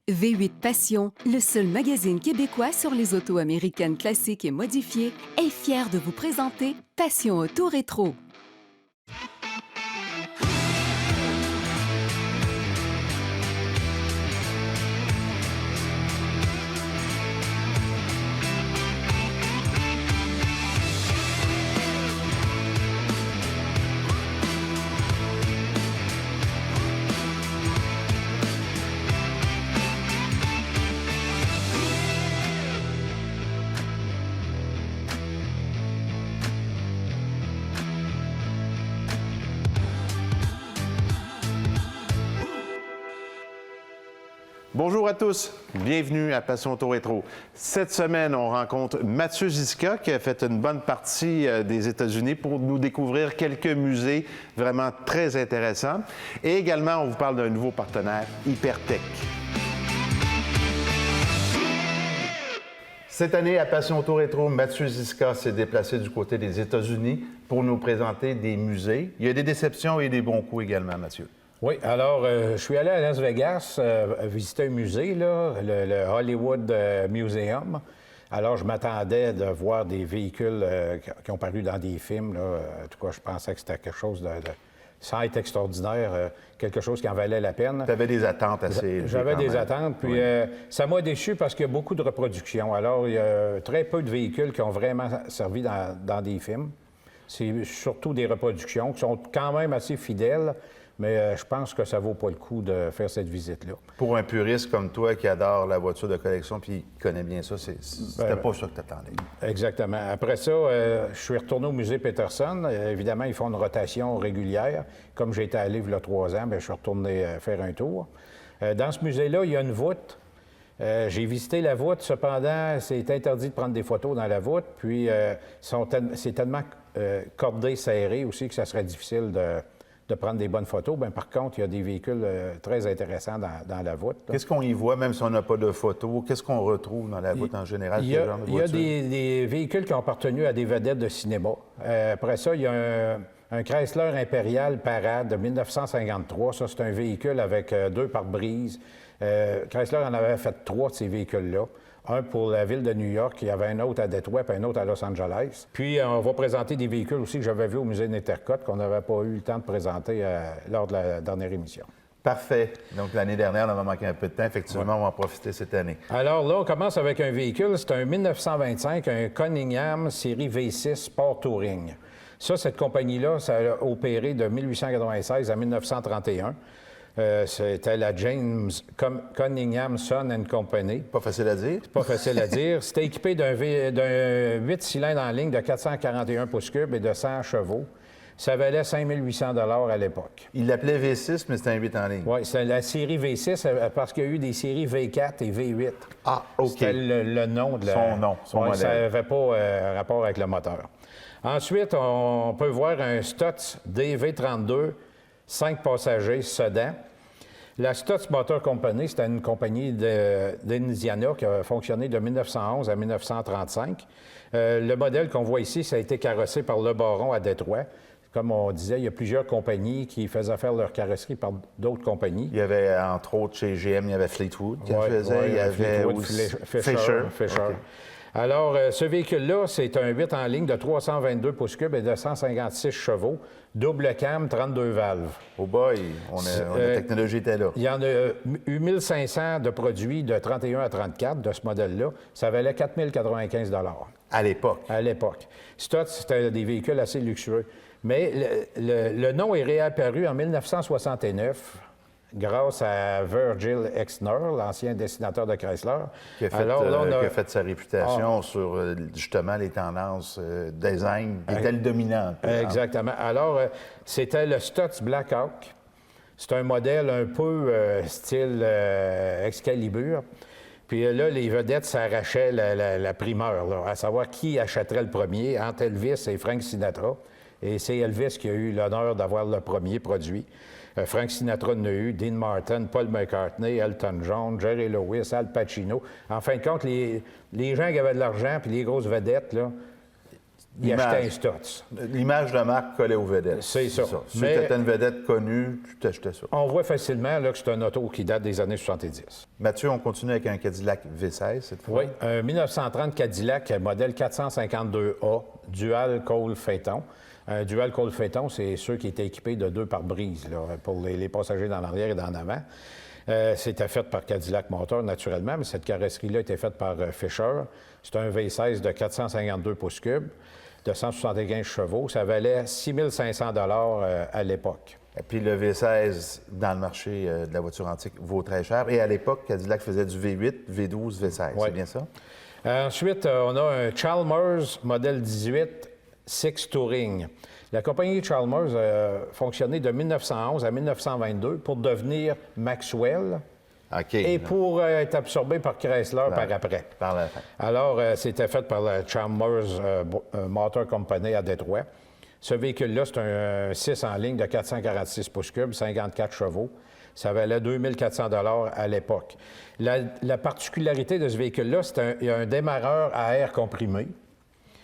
V8 Passion, le seul magazine québécois sur les autos américaines classiques et modifiées, est fier de vous présenter Passion Auto Rétro. Bonjour à tous, bienvenue à Passion Auto Rétro. Cette semaine, on rencontre Mathieu Giska qui a fait une bonne partie des États-Unis pour nous découvrir quelques musées vraiment très intéressants. Et également, on vous parle d'un nouveau partenaire, Hypertech. Cette année, à Passion Auto Rétro, Mathieu Giska s'est déplacé du côté des États-Unis pour nous présenter des musées. Il y a des déceptions et des bons coups également, Mathieu. Oui, alors, je suis allé à Las Vegas visiter un musée, là, le Hollywood Museum. Alors, je m'attendais de voir des véhicules qui ont paru dans des films. Là. En tout cas, je pensais que c'était quelque chose sans être extraordinaire, quelque chose qui en valait la peine. Tu avais des attentes assez élevées. J'avais des attentes, puis ça m'a déçu parce qu'il y a beaucoup de reproductions. Alors, il y a très peu de véhicules qui ont vraiment servi dans des films. C'est surtout des reproductions qui sont quand même assez fidèles. Mais je pense que ça vaut pas le coup de faire cette visite-là. Pour un puriste comme toi qui adore la voiture de collection puis qui connaît bien ça, c'était pas ça que tu attendais. Exactement. Après ça, je suis retourné au musée Peterson. Évidemment, ils font une rotation régulière. Comme j'ai été allé il y a 3 ans, bien, je suis retourné faire un tour. Dans ce musée-là, il y a une voûte. J'ai visité la voûte. Cependant, c'est interdit de prendre des photos dans la voûte. Puis, c'est tellement cordé, serré aussi que ça serait difficile de prendre des bonnes photos. Bien, par contre, il y a des véhicules très intéressants dans la voûte. Qu'est-ce qu'on y voit, même si on n'a pas de photos? Qu'est-ce qu'on retrouve dans la voûte en général? Il y a des véhicules qui ont appartenu à des vedettes de cinéma. Après ça, il y a un Chrysler Impérial Parade de 1953. Ça, c'est un véhicule avec 2 pare-brises. Chrysler en avait fait 3 de ces véhicules-là. Un pour la ville de New York, il y avait un autre à Détroit et un autre à Los Angeles. Puis, on va présenter des véhicules aussi que j'avais vus au musée Nettercott qu'on n'avait pas eu le temps de présenter lors de la dernière émission. Parfait. Donc, l'année dernière, on a manqué un peu de temps. Effectivement, on va en profiter cette année. Alors là, on commence avec un véhicule. C'est un 1925, un Cunningham série V6 Sport Touring. Ça, cette compagnie-là, ça a opéré de 1896 à 1931. C'était la James Cunningham Son and Company. Pas facile à dire. Pas facile à dire. C'était équipé d'un 8 cylindres en ligne de 441 pouces cubes et de 100 chevaux. Ça valait 5 800 $ à l'époque. Il l'appelait V6, mais c'était un 8 en ligne. Oui, c'est la série V6 parce qu'il y a eu des séries V4 et V8. Ah, OK. C'était le nom de la... son modèle. Ça n'avait pas rapport avec le moteur. Ensuite, on peut voir un Stutz DV32, 5 passagers, sedan. La Stutz Motor Company, c'était une compagnie d'Indiana qui a fonctionné de 1911 à 1935. Le modèle qu'on voit ici, ça a été carrossé par Le Baron à Détroit. Comme on disait, il y a plusieurs compagnies qui faisaient faire leur carrosserie par d'autres compagnies. Il y avait, entre autres, chez GM, il y avait Fleetwood qui faisait. Il y avait aussi Fisher. Okay. Alors, ce véhicule-là, c'est un 8 en ligne de 322 pouces cubes et de 156 chevaux, double cam, 32 valves. Oh boy, la technologie était là. Il y en a eu 1500 de produits de 31 à 34 de ce modèle-là. Ça valait 4 095 $ À l'époque. À l'époque. Stutz, c'était des véhicules assez luxueux. Mais le nom est réapparu en 1969 grâce à Virgil Exner, l'ancien dessinateur de Chrysler. Qui a fait sa réputation sur, justement, les tendances design, qui était le dominant. Exactement. Alors, c'était le Stutz Blackhawk. C'est un modèle un peu style Excalibur. Puis là, les vedettes s'arrachaient la primeur, là, à savoir qui achèterait le premier entre Elvis et Frank Sinatra. Et c'est Elvis qui a eu l'honneur d'avoir le premier produit. Frank Sinatra en a eu, Dean Martin, Paul McCartney, Elton John, Jerry Lewis, Al Pacino. En fin de compte, les gens qui avaient de l'argent puis les grosses vedettes, là, il achetait un Stutz. L'image de marque collait aux vedettes. C'est ça. Si tu étais une vedette connue, tu t'achetais ça. On voit facilement là, que c'est un auto qui date des années 70. Mathieu, on continue avec un Cadillac V16 cette fois. Oui, un 1930 Cadillac modèle 452A, dual Cole Phaeton. Un dual Cole Phaeton, c'est ceux qui étaient équipés de 2 pare-brise là, pour les passagers dans l'arrière et dans l'avant. C'était fait par Cadillac Motor, naturellement, mais cette carrosserie-là était faite par Fisher. C'est un V16 de 452 pouces cubes, de 175 chevaux. Ça valait 6 500 à l'époque. Et puis le V16, dans le marché de la voiture antique, vaut très cher. Et à l'époque, Cadillac faisait du V8, V12, V16. Oui. C'est bien ça? Ensuite, on a un Chalmers modèle 18 Six Touring. La compagnie Chalmers a fonctionné de 1911 à 1922 pour devenir Maxwell OK. et pour être absorbé par Chrysler par après. Par la fin. Alors, c'était fait par la Chalmers Motor Company à Détroit. Ce véhicule-là, c'est un 6 en ligne de 446 pouces cubes, 54 chevaux. Ça valait 2 400 à l'époque. La particularité de ce véhicule-là, il y a un démarreur à air comprimé.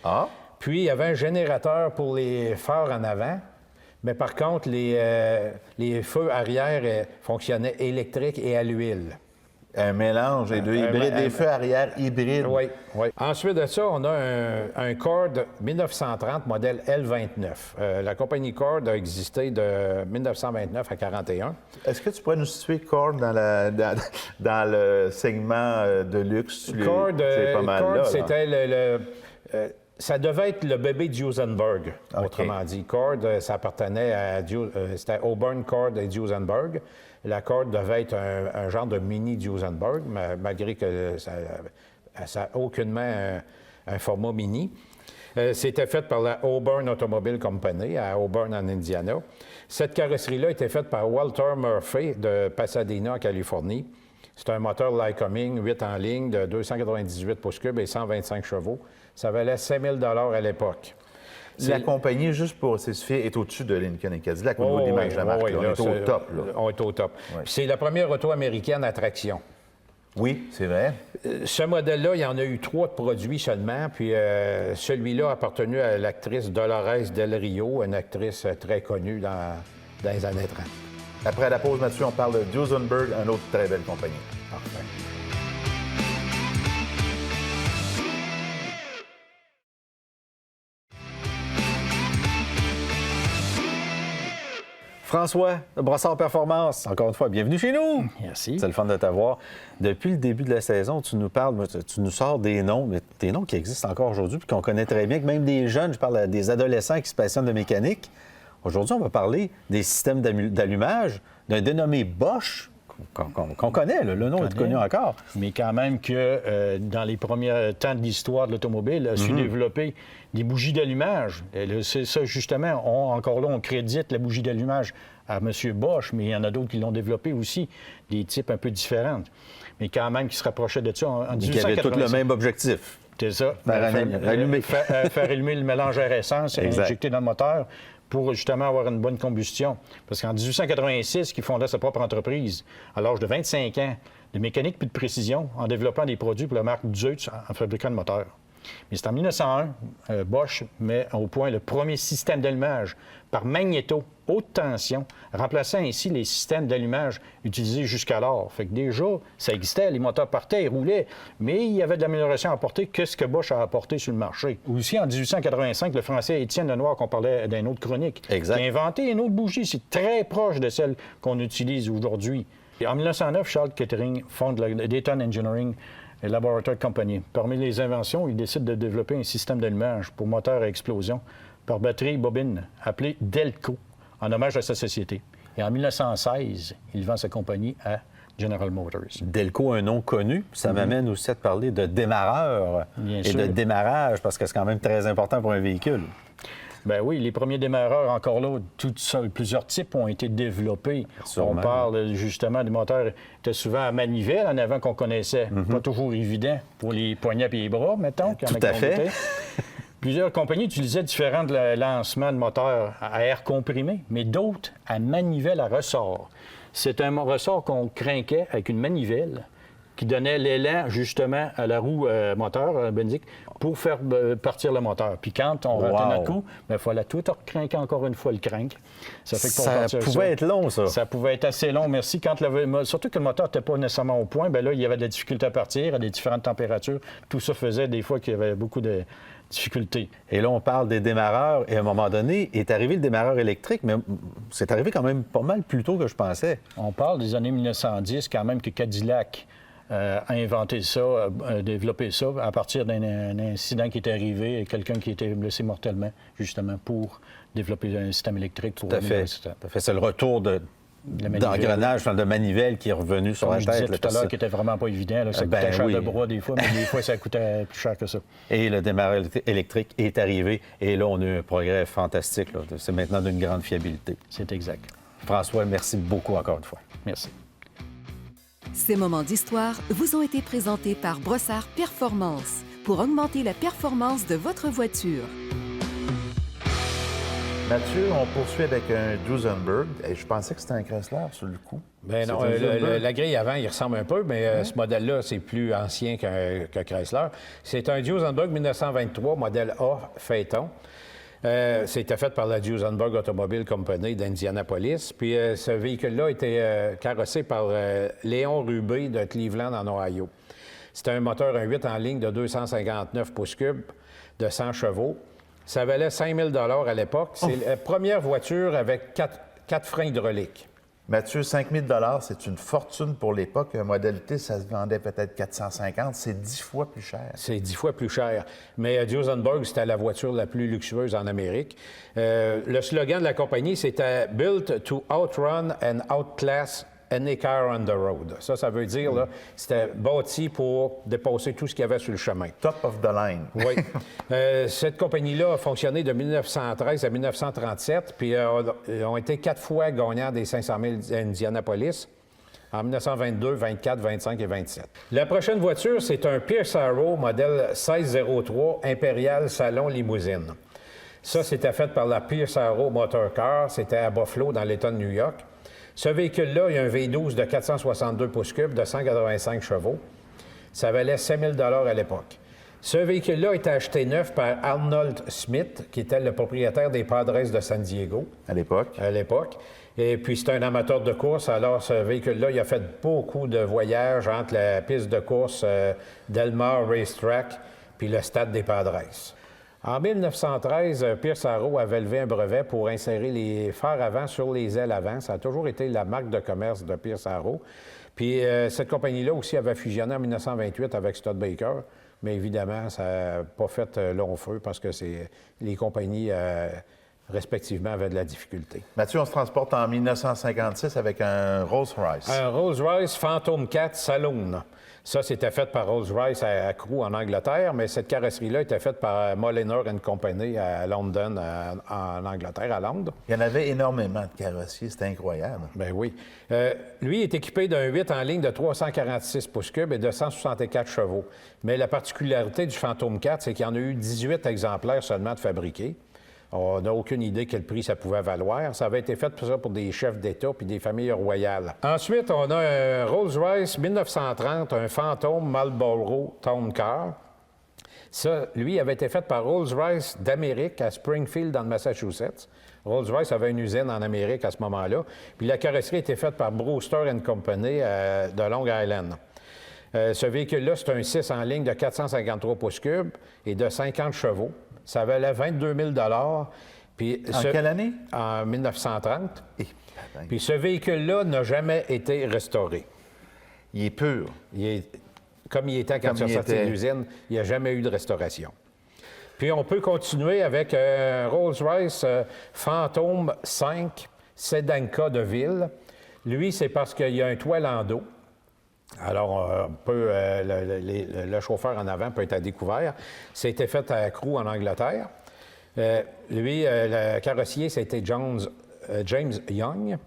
Ah? Puis, il y avait un générateur pour les phares en avant, mais par contre, les feux arrière fonctionnaient électriques et à l'huile. Un mélange des deux hybrides, des feux arrière hybrides. Oui, oui. Ensuite de ça, on a un Cord 1930 modèle L29. La compagnie Cord a existé de 1929 à 41. Est-ce que tu pourrais nous situer Cord dans le segment de luxe? Cord, c'est pas mal Cord, là. c'était ça devait être le bébé Duesenberg, autrement dit. Cord, ça appartenait à c'était Auburn Cord et Duesenberg. La Cord devait être un genre de mini Duesenberg, malgré que ça n'a aucunement un format mini. C'était fait par la Auburn Automobile Company à Auburn, en Indiana. Cette carrosserie-là était faite par Walter Murphy de Pasadena, en Californie. C'est un moteur Lycoming 8 en ligne de 298 pouces cubes et 125 chevaux. Ça valait 5 000 à l'époque. La compagnie, juste pour spécifier, est au-dessus de Lincoln et Cadillac au niveau de l'image de la marque. Oui, on est au top. Là. On est au top. Oui. Puis c'est la première auto américaine à traction. Oui, c'est vrai. Ce modèle-là, il y en a eu 3 de produits seulement. Puis celui-là a appartenu à l'actrice Dolores Del Rio, une actrice très connue dans les années 30. Après la pause, Mathieu, on parle de Duesenberg, une autre très belle compagnie. Parfait. François, de Brossard Performance, encore une fois, bienvenue chez nous. Merci. C'est le fun de t'avoir. Depuis le début de la saison, tu nous parles, tu nous sors des noms, mais des noms qui existent encore aujourd'hui puis qu'on connaît très bien, que même des jeunes, je parle des adolescents qui se passionnent de mécanique. Aujourd'hui, on va parler des systèmes d'allumage d'un dénommé Bosch, qu'on connaît, le nom est connu encore. Mais quand même que dans les premiers temps de l'histoire de l'automobile, a su développer des bougies d'allumage. C'est ça, justement, encore là, on crédite la bougie d'allumage à M. Bosch, mais il y en a d'autres qui l'ont développé aussi, des types un peu différents. Mais quand même, qui se rapprochaient de ça en 1885. Qui avaient tous le même objectif. C'est ça. Faire allumer le mélange air-essence et injecter dans le moteur pour justement avoir une bonne combustion. Parce qu'en 1886, il fondait sa propre entreprise, à l'âge de 25 ans, de mécanique puis de précision, en développant des produits pour la marque Deutz en fabriquant de moteurs. Mais c'est en 1901, Bosch met au point le premier système d'allumage par magnéto, haute tension, remplaçant ainsi les systèmes d'allumage utilisés jusqu'alors. Fait que déjà, ça existait, les moteurs partaient, ils roulaient, mais il y avait de l'amélioration à apporter. Qu'est-ce que Bosch a apporté sur le marché? Aussi, en 1885, le Français Étienne Lenoir, qu'on parlait d'une autre chronique, exact, qui a inventé une autre bougie. C'est très proche de celle qu'on utilise aujourd'hui. Et en 1909, Charles Kettering fonde la Dayton Engineering Laboratory Company. Parmi les inventions, il décide de développer un système d'allumage pour moteur à explosion par batterie bobine, appelé Delco, en hommage à sa société. Et en 1916, il vend sa compagnie à General Motors. Delco, un nom connu. Ça m'amène aussi à te parler de démarreur de démarrage, parce que c'est quand même très important pour un véhicule. Ben oui, les premiers démarreurs, encore là, plusieurs types ont été développés. Sûrement. On parle justement des moteurs étaient souvent à manivelle en avant qu'on connaissait. Pas toujours évident pour les poignets et les bras, mettons. Tout à fait. Plusieurs compagnies utilisaient différents lancements de moteurs à air comprimé, mais d'autres à manivelle à ressort. C'est un ressort qu'on crinquait avec une manivelle qui donnait l'élan, justement, à la roue moteur, benzique, pour faire partir le moteur. Puis quand on ratait notre coup, il fallait tout recrinquer encore une fois le crank. Ça fait que pour Ça partir pouvait être long, ça. Ça pouvait être assez long, merci. Surtout que le moteur n'était pas nécessairement au point, bien là, il y avait des difficultés à partir, à des différentes températures. Tout ça faisait des fois qu'il y avait beaucoup de difficultés. Et là, on parle des démarreurs. Et à un moment donné, est arrivé le démarreur électrique, mais c'est arrivé quand même pas mal plus tôt que je pensais. On parle des années 1910, quand même, que Cadillac a inventé ça, a développé ça à partir d'un incident qui est arrivé et quelqu'un qui était blessé mortellement, justement, pour développer un système électrique. Tout à fait. C'est le retour d'engrenage, de manivelle qui est revenu sur la tête. Comme je disais tout à l'heure, qui n'était vraiment pas évident. Là, ça coûtait cher de bras des fois, mais des fois, ça coûtait plus cher que ça. Et le démarreur électrique est arrivé. Et là, on a eu un progrès fantastique. C'est maintenant d'une grande fiabilité. C'est exact. François, merci beaucoup encore une fois. Merci. Ces moments d'histoire vous ont été présentés par Brossard Performance pour augmenter la performance de votre voiture. Mathieu, on poursuit avec un Duesenberg. Et je pensais que c'était un Chrysler sur le coup. Bien non, la grille avant, il ressemble un peu, mais ce modèle-là, c'est plus ancien qu'un Chrysler. C'est un Duesenberg 1923, modèle A Phaeton. C'était fait par la Duesenberg Automobile Company d'Indianapolis. Puis ce véhicule-là était carrossé par Léon Rubé de Cleveland, en Ohio. C'était un moteur 1.8 en ligne de 259 pouces cubes de 100 chevaux. Ça valait 5 000 à l'époque. C'est la première voiture avec quatre freins hydrauliques. Mathieu, 5 000 c'est une fortune pour l'époque. Un modèle T, ça se vendait peut-être 450. C'est 10 fois plus cher. C'est 10 fois plus cher. Mais Duesenberg, c'était la voiture la plus luxueuse en Amérique. Le slogan de la compagnie, c'était « Built to outrun and outclass any car on the road ». Ça veut dire, là, c'était bâti pour dépasser tout ce qu'il y avait sur le chemin. Top of the line. Oui. Cette compagnie-là a fonctionné de 1913 à 1937, puis ont été 4 fois gagnants des 500 000 d'Indianapolis, en 1922, 24, 25 et 27. La prochaine voiture, c'est un Pierce Arrow modèle 1603 Impérial Salon Limousine. Ça, c'était fait par la Pierce Arrow Motor Car. C'était à Buffalo, dans l'État de New York. Ce véhicule-là, il y a un V12 de 462 pouces cubes de 185 chevaux. Ça valait 5 000 à l'époque. Ce véhicule-là a été acheté neuf par Arnold Smith, qui était le propriétaire des Padres de San Diego. À l'époque. À l'époque. Et puis, c'est un amateur de course. Alors, ce véhicule-là, il a fait beaucoup de voyages entre la piste de course Delmar Racetrack puis le stade des Padres. En 1913, Pierce Arrow avait levé un brevet pour insérer les phares avant sur les ailes avant. Ça a toujours été la marque de commerce de Pierce Arrow. Puis cette compagnie-là aussi avait fusionné en 1928 avec Studebaker. Mais évidemment, ça n'a pas fait long feu parce que les compagnies, respectivement, avaient de la difficulté. Mathieu, on se transporte en 1956 avec un Rolls-Royce. Un Rolls-Royce Phantom 4 Saloon. Ça, c'était fait par Rolls-Royce à Crewe, en Angleterre, mais cette carrosserie-là était faite par Mulliner & Company à London, en Angleterre, à Londres. Il y en avait énormément de carrossiers, c'était incroyable. Ben oui. Lui est équipé d'un 8 en ligne de 346 pouces cubes et de 164 chevaux. Mais la particularité du Phantom 4, c'est qu'il y en a eu 18 exemplaires seulement de fabriqués. On n'a aucune idée quel prix ça pouvait valoir. Ça avait été fait pour des chefs d'État puis des familles royales. Ensuite, on a un Rolls-Royce 1930, un Phantom Marlboro Town Car. Ça, lui, avait été fait par Rolls-Royce d'Amérique à Springfield, dans le Massachusetts. Rolls-Royce avait une usine en Amérique à ce moment-là. Puis la carrosserie a été faite par Brewster & Company de Long Island. Ce véhicule-là, c'est un 6 en ligne de 453 pouces cubes et de 50 chevaux. Ça valait 22 000 Puis En quelle année? En 1930. Puis ce véhicule-là n'a jamais été restauré. Il est pur. Comme il était quand il est sorti de l'usine, il n'y a jamais eu de restauration. Puis on peut continuer avec un Rolls-Royce Phantom 5 Sedanka de ville. Lui, c'est parce qu'il y a un toit landau. Alors, le chauffeur en avant peut être à découvert. C'était fait à Crewe, en Angleterre. Le carrossier, c'était James Young.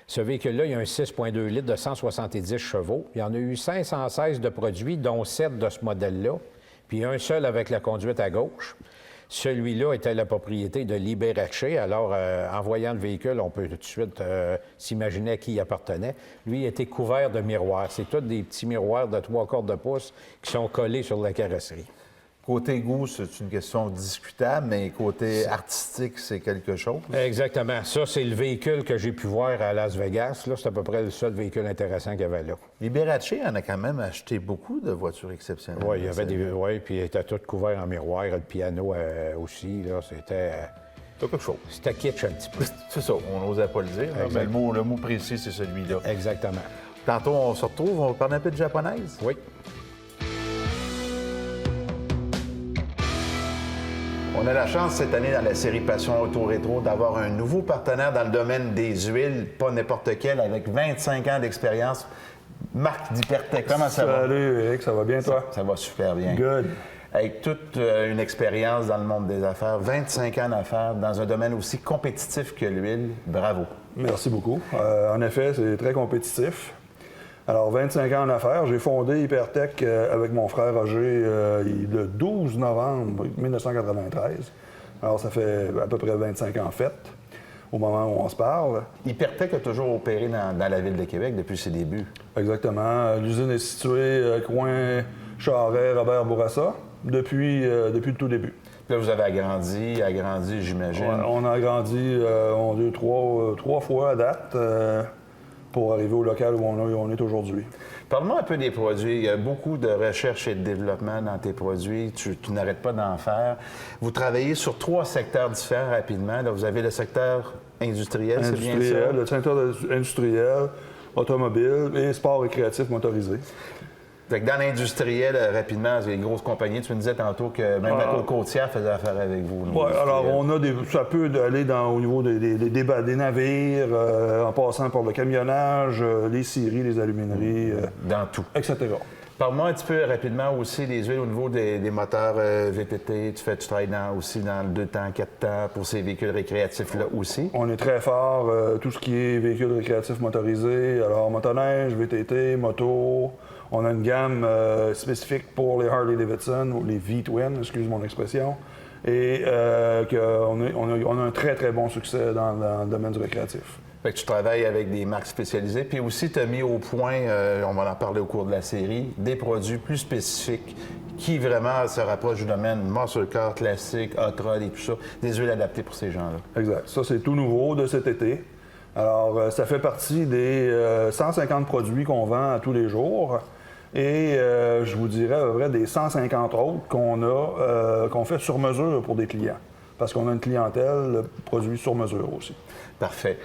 Ce véhicule-là, il y a un 6,2 litres de 170 chevaux. Il y en a eu 516 de produits, dont 7 de ce modèle-là, puis un seul avec la conduite à gauche. Celui-là était la propriété de Liberace. Alors, en voyant le véhicule, on peut tout de suite s'imaginer à qui il appartenait. Lui, il était couvert de miroirs. C'est tous des petits miroirs de 3/4 de pouce qui sont collés sur la carrosserie. Côté goût, c'est une question discutable, mais côté artistique, c'est quelque chose. Exactement. Ça, c'est le véhicule que j'ai pu voir à Las Vegas. Là, c'est à peu près le seul véhicule intéressant qu'il y avait là. Liberace en a quand même acheté beaucoup de voitures exceptionnelles. Oui, il y avait des. Oui, puis il était tout couvert en miroir. Le piano aussi, là, c'était. C'est quelque chose. C'était kitsch un petit peu. C'est ça, on n'osait pas le dire, là, mais le mot précis, c'est celui-là. Exactement. Tantôt, on se retrouve, on va parler un peu de japonaise. Oui. On a la chance cette année dans la série Passion Auto Rétro d'avoir un nouveau partenaire dans le domaine des huiles, pas n'importe quel, avec 25 ans d'expérience. Marc d'Hypertech, comment ça va? Salut Eric, ça va bien toi? Ça va super bien. Good. Avec toute une expérience dans le monde des affaires, 25 ans d'affaires dans un domaine aussi compétitif que l'huile, bravo. Merci beaucoup. En effet, c'est très compétitif. Alors, 25 ans en affaires, j'ai fondé Hypertech avec mon frère Roger le 12 novembre 1993. Alors, ça fait à peu près 25 ans fête, au moment où on se parle. Hypertech a toujours opéré dans la ville de Québec depuis ses débuts. Exactement. L'usine est située coin Charest, Robert Bourassa, depuis le tout début. Là, vous avez agrandi, j'imagine. Ouais, on a agrandi trois fois à date pour arriver au local où on est aujourd'hui. Parle-moi un peu des produits. Il y a beaucoup de recherche et de développement dans tes produits. Tu n'arrêtes pas d'en faire. Vous travaillez sur 3 secteurs différents rapidement. Là, vous avez le secteur industriel, c'est bien ça? Le secteur industriel, automobile et sport récréatif motorisé. Fait que dans l'industriel, rapidement, les grosses compagnies, tu me disais tantôt que même la Côte-Côtière faisait affaire avec vous. Oui, alors ça peut aller au niveau des navires, en passant par le camionnage, les scieries, les alumineries. Dans tout. Etc. Parle-moi un petit peu rapidement aussi des huiles au niveau des moteurs VTT. Tu travailles aussi dans le 2 temps, 4 temps pour ces véhicules récréatifs-là aussi. On est très fort, tout ce qui est véhicules récréatifs motorisés, alors motoneige, VTT, moto. On a une gamme spécifique pour les Harley-Davidson ou les V-Twin, excuse mon expression, et on a un très, très bon succès dans le domaine du récréatif. Fait que tu travailles avec des marques spécialisées, puis aussi tu as mis au point, on va en parler au cours de la série, des produits plus spécifiques qui vraiment se rapprochent du domaine muscle car, classique, hot rod et tout ça, des huiles adaptées pour ces gens-là. Exact. Ça, c'est tout nouveau de cet été. Alors, ça fait partie des 150 produits qu'on vend à tous les jours. Et je vous dirais à peu près des 150 autres qu'on fait sur mesure pour des clients. Parce qu'on a une clientèle produit sur mesure aussi. Parfait.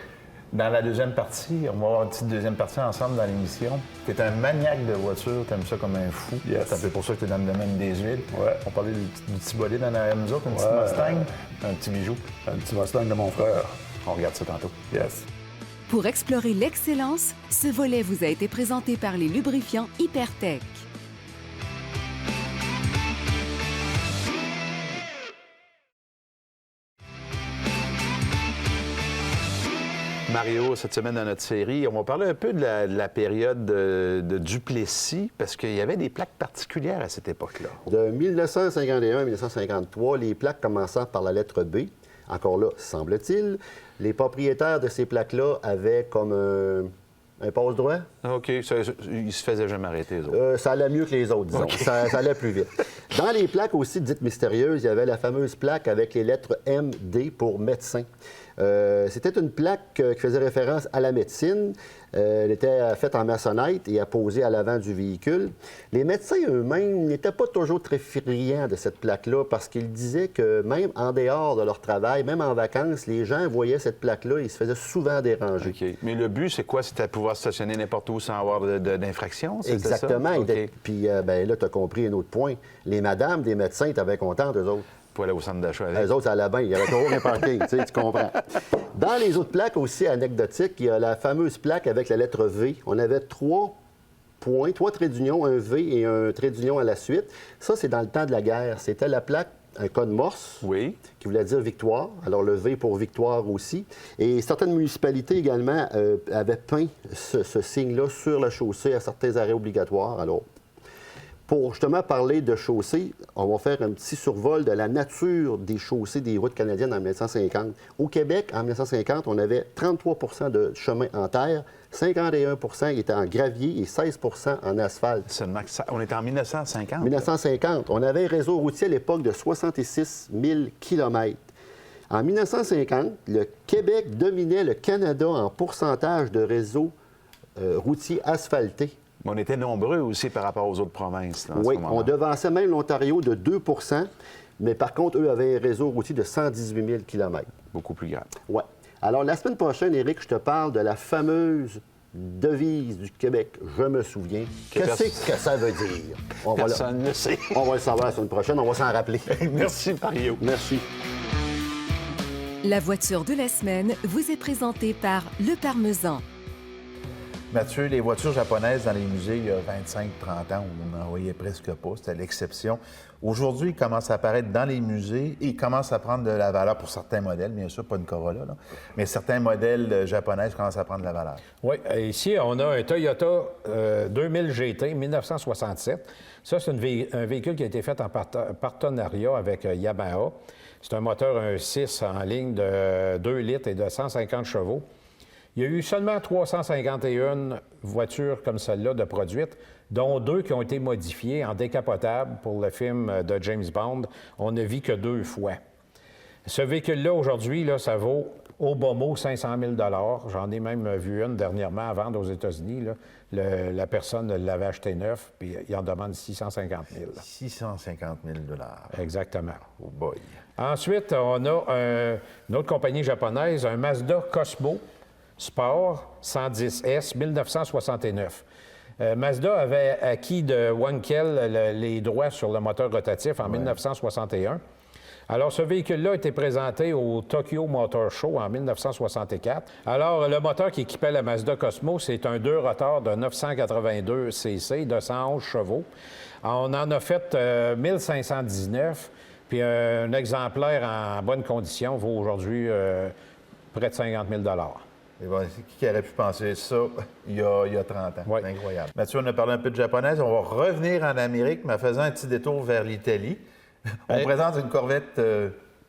Dans la deuxième partie, on va avoir une petite deuxième partie ensemble dans l'émission. Tu es un maniaque de voitures, tu aimes ça comme un fou. Yes. C'est un peu pour ça que tu es dans le domaine des huiles. Ouais. On parlait du petit bolide en arrière de nous autres, un petit Mustang, un petit bijou. Un petit Mustang de mon frère. On regarde ça tantôt. Yes. Pour explorer l'excellence, ce volet vous a été présenté par les lubrifiants Hypertech. Mario, cette semaine dans notre série, on va parler un peu de la période de Duplessis, parce qu'il y avait des plaques particulières à cette époque-là. De 1951 à 1953, les plaques commençant par la lettre B, encore là, semble-t-il, les propriétaires de ces plaques-là avaient comme un passe-droit. OK, ils se faisaient jamais arrêter, les autres. Ça allait mieux que les autres, disons. Okay. Ça allait plus vite. Dans les plaques aussi dites mystérieuses, il y avait la fameuse plaque avec les lettres MD pour médecin. C'était une plaque qui faisait référence à la médecine. Elle était faite en maçonnette et apposée à l'avant du véhicule. Les médecins eux-mêmes n'étaient pas toujours très friands de cette plaque-là parce qu'ils disaient que même en dehors de leur travail, même en vacances, les gens voyaient cette plaque-là et ils se faisaient souvent déranger. OK. Mais le but, c'est quoi? C'était de pouvoir stationner n'importe où sans avoir d'infraction? Exactement. Ça? Okay. Puis là, tu as compris un autre point. Les madames des médecins étaient bien contentes, eux autres. Pour aller au centre d'achat avec. Les autres, ça allait bien. Il y avait toujours un parking, tu comprends. Dans les autres plaques aussi anecdotiques, il y a la fameuse plaque avec la lettre V. On avait 3 points, 3 traits d'union, un V et un trait d'union à la suite. Ça, c'est dans le temps de la guerre. C'était la plaque, un code Morse, oui, qui voulait dire victoire. Alors, le V pour victoire aussi. Et certaines municipalités également avaient peint ce signe-là sur la chaussée à certains arrêts obligatoires. Alors, Pour justement parler de chaussées, on va faire un petit survol de la nature des chaussées des routes canadiennes en 1950. Au Québec, en 1950, on avait 33 de chemins en terre, 51 étaient en gravier et 16 en asphalte. Seulement que on est en 1950. 1950, on avait un réseau routier à l'époque de 66 000 km. En 1950, le Québec dominait le Canada en pourcentage de réseau routier asphalté. Mais on était nombreux aussi par rapport aux autres provinces. Là, Oui, on devançait même l'Ontario de 2 mais par contre, eux avaient un réseau routier de 118 000 km. Beaucoup plus grave. Oui. Alors, la semaine prochaine, Éric, je te parle de la fameuse devise du Québec. Je me souviens. Qu'est-ce que ça veut dire? Personne ne sait. On va le savoir la semaine prochaine. On va s'en rappeler. Merci, Mario. Merci. La voiture de la semaine vous est présentée par Le Parmesan. Mathieu, les voitures japonaises dans les musées, il y a 25-30 ans, on n'en voyait presque pas, c'était l'exception. Aujourd'hui, ils commencent à apparaître dans les musées et ils commencent à prendre de la valeur pour certains modèles, bien sûr, pas une Corolla, là, mais certains modèles japonais commencent à prendre de la valeur. Oui, ici, on a un Toyota 2000 GT 1967. Ça, c'est un véhicule qui a été fait en partenariat avec Yamaha. C'est un moteur 1.6 en ligne de 2 litres et de 150 chevaux. Il y a eu seulement 351 voitures comme celle-là de produites, dont 2 qui ont été modifiées en décapotable pour le film de James Bond. On ne vit que 2 fois. Ce véhicule-là, aujourd'hui, là, ça vaut au bas mot 500 000 $. J'en ai même vu une dernièrement à vendre aux États-Unis. Là. La personne l'avait acheté neuf, puis il en demande 650 000 $. 650 000 $. Exactement. Oh boy. Ensuite, on a une autre compagnie japonaise, un Mazda Cosmo Sport 110S 1969. Mazda avait acquis de Wankel les droits sur le moteur rotatif en 1961. Alors, ce véhicule-là a été présenté au Tokyo Motor Show en 1964. Alors, le moteur qui équipait la Mazda Cosmo, c'est un 2-rotors de 982 cc de 111 chevaux. On en a fait 1519, puis un exemplaire en bonne condition vaut aujourd'hui près de 50 000 $. Et bon, qui aurait pu penser ça il y a 30 ans? Oui. C'est incroyable. Mathieu, on a parlé un peu de japonaise. On va revenir en Amérique, mais en faisant un petit détour vers l'Italie. On présente une Corvette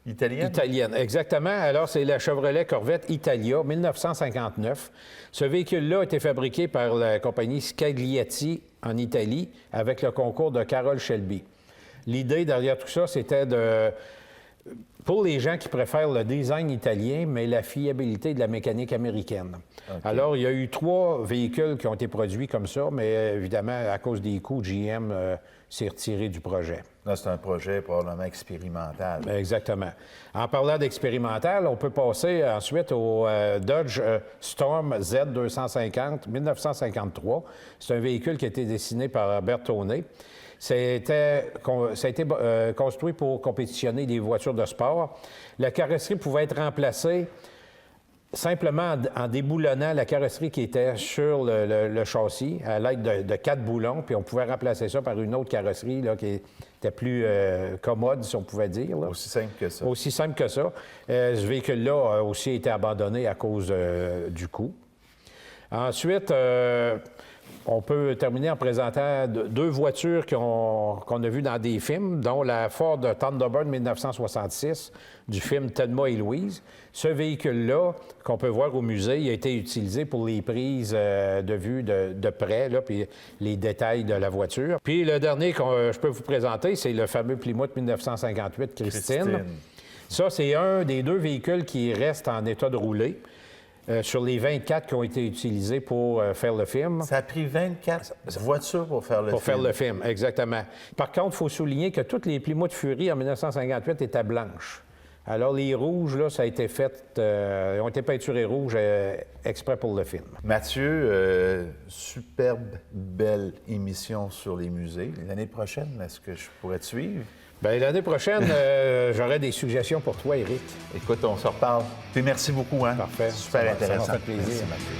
italienne? Italienne, exactement. Alors, c'est la Chevrolet Corvette Italia, 1959. Ce véhicule-là a été fabriqué par la compagnie Scagliati en Italie avec le concours de Carroll Shelby. L'idée derrière tout ça, c'était pour les gens qui préfèrent le design italien, mais la fiabilité de la mécanique américaine. Okay. Alors, il y a eu 3 véhicules qui ont été produits comme ça, mais évidemment, à cause des coûts, GM s'est retiré du projet. Là, c'est un projet probablement expérimental. Exactement. En parlant d'expérimental, on peut passer ensuite au Dodge Storm Z250 1953. C'est un véhicule qui a été dessiné par Bertone. Ça a été construit pour compétitionner des voitures de sport. La carrosserie pouvait être remplacée simplement en déboulonnant la carrosserie qui était sur le châssis à l'aide de 4 boulons, puis on pouvait remplacer ça par une autre carrosserie là, qui était plus commode, si on pouvait dire. Là. Aussi simple que ça. Aussi simple que ça. Ce véhicule-là a aussi été abandonné à cause du coût. Ensuite, on peut terminer en présentant 2 voitures qu'on a vues dans des films, dont la Ford Thunderbird 1966 du film Thelma et Louise. Ce véhicule-là, qu'on peut voir au musée, il a été utilisé pour les prises de vue de près, là, puis les détails de la voiture. Puis le dernier que je peux vous présenter, c'est le fameux Plymouth 1958 Christine. Ça, c'est un des 2 véhicules qui restent en état de rouler. Sur les 24 qui ont été utilisés pour faire le film. Ça a pris 24 voitures pour faire le film. Pour faire le film, exactement. Par contre, il faut souligner que toutes les Plymouth Fury en 1958 étaient blanches. Alors, les rouges, là, ça a été fait, ont été peinturés rouges exprès pour le film. Mathieu, superbe, belle émission sur les musées. L'année prochaine, est-ce que je pourrais te suivre? Bien, l'année prochaine, j'aurai des suggestions pour toi, Éric. Écoute, on se reparle. Puis merci beaucoup. Hein? Parfait. Super intéressant. Ça m'a fait plaisir. Merci, Mathieu.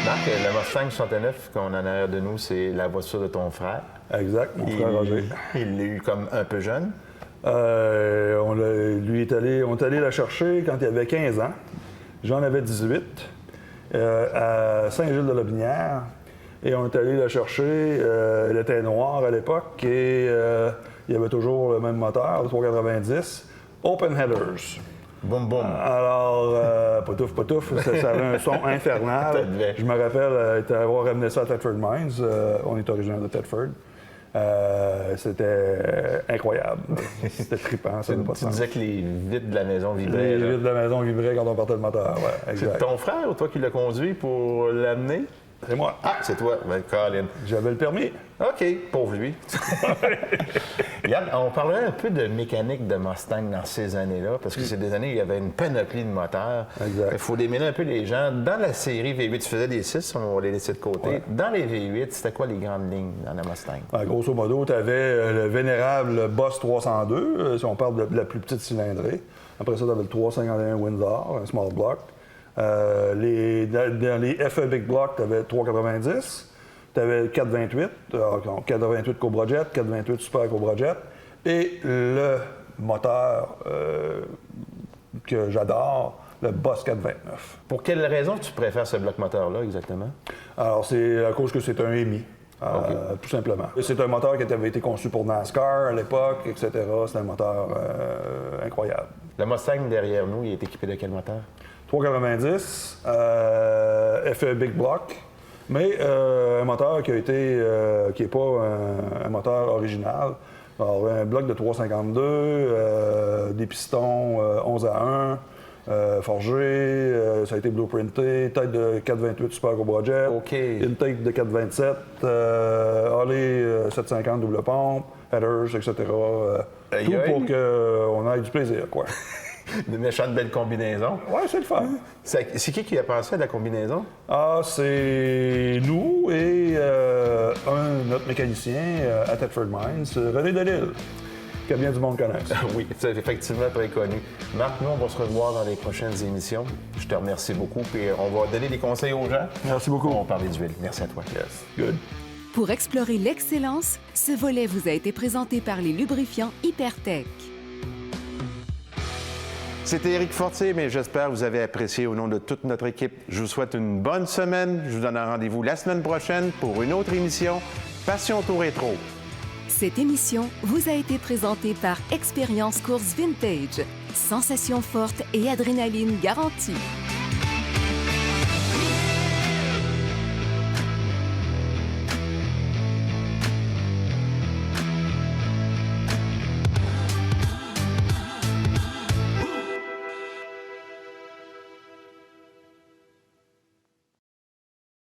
Marc, le Mustang 69 qu'on a en arrière de nous, c'est la voiture de ton frère. Exact, mon frère Roger. Il l'a eu comme un peu jeune. On est allé la chercher quand il avait 15 ans. J'en avais 18 à Saint-Gilles-de-la-Binière. Et on est allé la chercher. Elle était noire à l'époque et il y avait toujours le même moteur, le 390, Open Headers. Boum, boum. Alors, potouf, ça avait un son infernal. Je me rappelle avoir ramené ça à Thetford Mines. On est originaire de Thetford. C'était incroyable. C'était trippant, ça n'a pas de Tu sens. disais que les vitres de la maison vibraient. Les là. vitres de la maison vibraient quand on partait le moteur, ouais, C'est exact. ton frère ou toi qui l'as conduit pour l'amener? C'est moi. Ah, c'est toi. Ben, Colin. J'avais le permis. OK, pauvre lui. Yann, on parlerait un peu de mécanique de Mustang dans ces années-là, parce que c'est des années où il y avait une panoplie de moteurs. Exact. Il faut démêler un peu les gens. Dans la série V8, tu faisais des 6, on va les laisser de côté. Ouais. Dans les V8, c'était quoi les grandes lignes dans la Mustang? Ben, grosso modo, tu avais le vénérable Boss 302, si on parle de la plus petite cylindrée. Après ça, tu avais le 351 Windsor, un small block. Dans les FE Big Block, tu avais 390. Tu avais 428, 428 Cobra Jet, 428 Super Cobra Jet. Et le moteur que j'adore, le Boss 429. Pour quelle raison tu préfères ce bloc moteur-là exactement? Alors, c'est à cause que c'est un EMI. Tout simplement. C'est un moteur qui avait été conçu pour NASCAR à l'époque, etc. C'est un moteur incroyable. Le Mustang derrière nous, il est équipé de quel moteur? 390, FE Big Block, mais un moteur qui n'est pas un moteur original. Alors, un bloc de 352, des pistons 11 à 1, forgés, ça a été blueprinté, tête de 428 Super Cobra Jet, OK. une tête de 427, Holley 750 double pompe, headers, etc. Aïe, Tout aïe. pour qu'on ait du plaisir, quoi. De méchantes belles combinaisons. Ouais, c'est le fun. C'est qui a pensé à la combinaison? Ah, c'est nous et notre mécanicien à Thetford Mines, René Delisle, que bien du monde connaisse. Oui, c'est effectivement très connu. Marc, nous, on va se revoir dans les prochaines émissions. Je te remercie beaucoup. Puis on va donner des conseils aux gens. Merci beaucoup. On va parler d'huile. Merci à toi. Yes, good. Pour explorer l'excellence, ce volet vous a été présenté par les lubrifiants Hypertech. C'était Éric Fortier, mais j'espère que vous avez apprécié au nom de toute notre équipe. Je vous souhaite une bonne semaine. Je vous donne un rendez-vous la semaine prochaine pour une autre émission Passion Auto Rétro. Cette émission vous a été présentée par Expérience Course Vintage. Sensations fortes et adrénaline garantie.